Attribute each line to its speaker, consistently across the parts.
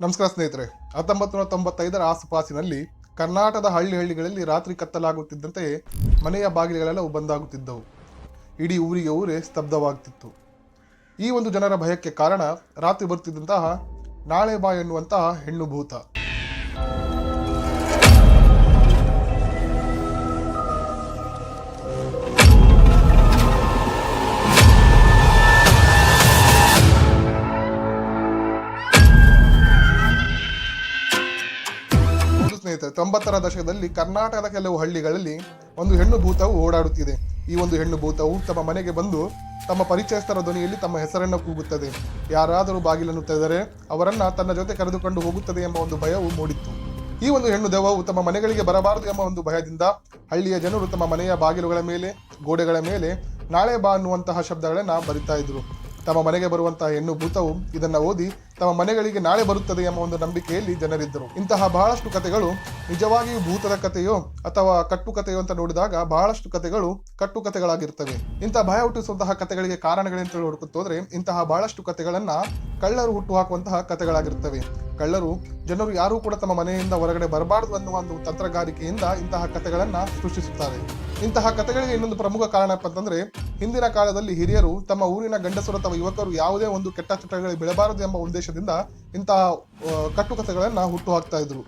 Speaker 1: ನಮಸ್ಕಾರ ಸ್ನೇಹಿತರೆ. 1995ರ ಆಸುಪಾಸಿನಲ್ಲಿ ಕರ್ನಾಟಕದ ಹಳ್ಳಿಗಳಲ್ಲಿ ರಾತ್ರಿ ಕತ್ತಲಾಗುತ್ತಿದ್ದಂತೆ ಮನೆಯ ಬಾಗಿಲುಗಳೆಲ್ಲವೂ ಬಂದಾಗುತ್ತಿದ್ದವು. ಇಡೀ ಊರಿಗೆ ಊರೇ ಸ್ತಬ್ಧವಾಗುತ್ತಿತ್ತು. ಈ ಒಂದು ಜನರ ಭಯಕ್ಕೆ ಕಾರಣ ರಾತ್ರಿ ಬರುತ್ತಿದ್ದಂತಹ ನಾಳೆ ಬಾ ಎನ್ನುವಂತಹ ಹೆಣ್ಣು ಭೂತ. ಸ್ನೇಹಿತರೆ, 90ರ ದಶಕದಲ್ಲಿ ಕರ್ನಾಟಕದ ಕೆಲವು ಹಳ್ಳಿಗಳಲ್ಲಿ ಒಂದು ಹೆಣ್ಣು ಭೂತವು ಓಡಾಡುತ್ತಿದೆ. ಈ ಒಂದು ಹೆಣ್ಣು ಭೂತವು ತಮ್ಮ ಮನೆಗೆ ಬಂದು ತಮ್ಮ ಪರಿಚಯಸ್ಥರ ಧ್ವನಿಯಲ್ಲಿ ತಮ್ಮ ಹೆಸರನ್ನು ಕೂಗುತ್ತದೆ. ಯಾರಾದರೂ ಬಾಗಿಲನ್ನು ತೆರೆದರೆ ಅವರನ್ನ ತನ್ನ ಜೊತೆ ಕರೆದುಕೊಂಡು ಹೋಗುತ್ತದೆ ಎಂಬ ಒಂದು ಭಯವು ಮೂಡಿತ್ತು. ಈ ಒಂದು ಹೆಣ್ಣು ದೆವ್ವವು ತಮ್ಮ ಮನೆಗಳಿಗೆ ಬರಬಾರದು ಎಂಬ ಒಂದು ಭಯದಿಂದ ಹಳ್ಳಿಯ ಜನರು ತಮ್ಮ ಮನೆಯ ಬಾಗಿಲುಗಳ ಮೇಲೆ, ಗೋಡೆಗಳ ಮೇಲೆ ನಾಳೆ ಬಾ ಅನ್ನುವಂತಹ ಶಬ್ದಗಳನ್ನ ಬರಿತಾ ಇದ್ರು. ತಮ್ಮ ಮನೆಗೆ ಬರುವಂತಹ ಹೆಣ್ಣು ಭೂತವು ಇದನ್ನ ಓದಿ ತಮ್ಮ ಮನೆಗಳಿಗೆ ನಾಳೆ ಬರುತ್ತದೆ ಎಂಬ ಒಂದು ನಂಬಿಕೆಯಲ್ಲಿ ಜನರಿದ್ದರು. ಇಂತಹ ಬಹಳಷ್ಟು ಕಥೆಗಳು ನಿಜವಾಗಿಯೂ ಭೂತದ ಕಥೆಯೋ ಅಥವಾ ಕಟ್ಟುಕಥೆಯೋ ಅಂತ ನೋಡಿದಾಗ ಬಹಳಷ್ಟು ಕಥೆಗಳು ಕಟ್ಟುಕಥೆಗಳಾಗಿರ್ತವೆ. ಇಂತಹ ಭಯ ಹುಟ್ಟಿಸುವಂತಹ ಕಥೆಗಳಿಗೆ ಕಾರಣಗಳಂತ ಹುಡುಕುತ್ತೋದ್ರೆ ಇಂತಹ ಬಹಳಷ್ಟು ಕಥೆಗಳನ್ನ ಕಳ್ಳರು ಹುಟ್ಟು ಹಾಕುವಂತಹ ಕಥೆಗಳಾಗಿರ್ತವೆ. ಕಳ್ಳರು ಜನರು ಯಾರೂ ಕೂಡ ತಮ್ಮ ಮನೆಯಿಂದ ಹೊರಗಡೆ ಬರಬಾರದು ಅನ್ನುವ ಒಂದು ತಂತ್ರಗಾರಿಕೆಯಿಂದ ಇಂತಹ ಕಥೆಗಳನ್ನ ಸೃಷ್ಟಿಸುತ್ತಾರೆ. ಇಂತಹ ಕಥೆಗಳಿಗೆ ಇನ್ನೊಂದು ಪ್ರಮುಖ ಕಾರಣ ಅಂತಂದ್ರೆ, ಹಿಂದಿನ ಕಾಲದಲ್ಲಿ ಹಿರಿಯರು ತಮ್ಮ ಊರಿನ ಗಂಡಸರು ಅಥವಾ ಯುವಕರು ಯಾವುದೇ ಒಂದು ಕೆಟ್ಟ ಚಟಗಳಿಗೆ ಬೀಳಬಾರದು ಎಂಬ ಉದ್ದೇಶದಿಂದ ಇಂತಹ ಕಟ್ಟುಕಥೆಗಳನ್ನ ಹುಟ್ಟು ಹಾಕ್ತಾ ಇದ್ರು.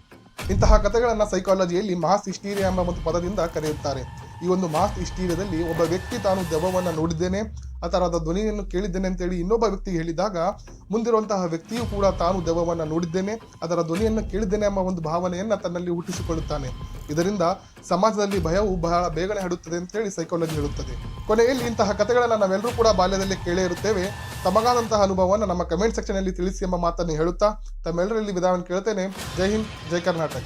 Speaker 1: ಇಂತಹ ಕಥೆಗಳನ್ನ ಸೈಕಾಲಜಿಯಲ್ಲಿ ಮಾಸ್ ಹಿಸ್ಟೀರಿಯಾ ಎಂಬ ಒಂದು ಪದದಿಂದ ಕರೆಯುತ್ತಾರೆ. ಈ ಒಂದು ಮಾಸ್ ಹಿಸ್ಟೀರಿಯಾದಲ್ಲಿ ಒಬ್ಬ ವ್ಯಕ್ತಿ ತಾನು ದೆವ್ವವನ್ನು ನೋಡಿದ್ದೇನೆ ಅಥವಾ ಅದರ ಧ್ವನಿಯನ್ನು ಕೇಳಿದ್ದೇನೆ ಅಂತೇಳಿ ಇನ್ನೊಬ್ಬ ವ್ಯಕ್ತಿಗೆ ಹೇಳಿದಾಗ ಮುಂದಿರುವಂತಹ ವ್ಯಕ್ತಿಯು ಕೂಡ ತಾನು ದೆವ್ವವನ್ನು ನೋಡಿದ್ದೇನೆ, ಅದರ ಧ್ವನಿಯನ್ನು ಕೇಳಿದ್ದೇನೆ ಎಂಬ ಒಂದು ಭಾವನೆಯನ್ನ ತನ್ನಲ್ಲಿ ಹುಟ್ಟಿಸಿಕೊಳ್ಳುತ್ತಾನೆ. ಇದರಿಂದ ಸಮಾಜದಲ್ಲಿ ಭಯವು ಬಹಳ ಬೇಗನೆ ಹರಡುತ್ತದೆ ಅಂತೇಳಿ ಸೈಕಾಲಜಿ ಹೇಳುತ್ತದೆ. ಕೊನೆಯಲ್ಲಿ ಇಂತಹ ಕಥೆಗಳನ್ನ ನಾವೆಲ್ಲರೂ ಕೂಡ ಬಾಲ್ಯದಲ್ಲಿ ಕೇಳೇ ಇರುತ್ತೇವೆ. ತಮಗಾದಂತಹ ಅನುಭವವನ್ನು ನಮ್ಮ ಕಮೆಂಟ್ ಸೆಕ್ಷನ್ ಅಲ್ಲಿ ತಿಳಿಸಿ ಎಂಬ ಮಾತನ್ನು ಹೇಳುತ್ತಾ ತಮ್ಮೆಲ್ಲರಲ್ಲಿ ವಿಧಾನ ಕೇಳ್ತೇನೆ. ಜೈ ಹಿಂದ್, ಜೈ ಕರ್ನಾಟಕ.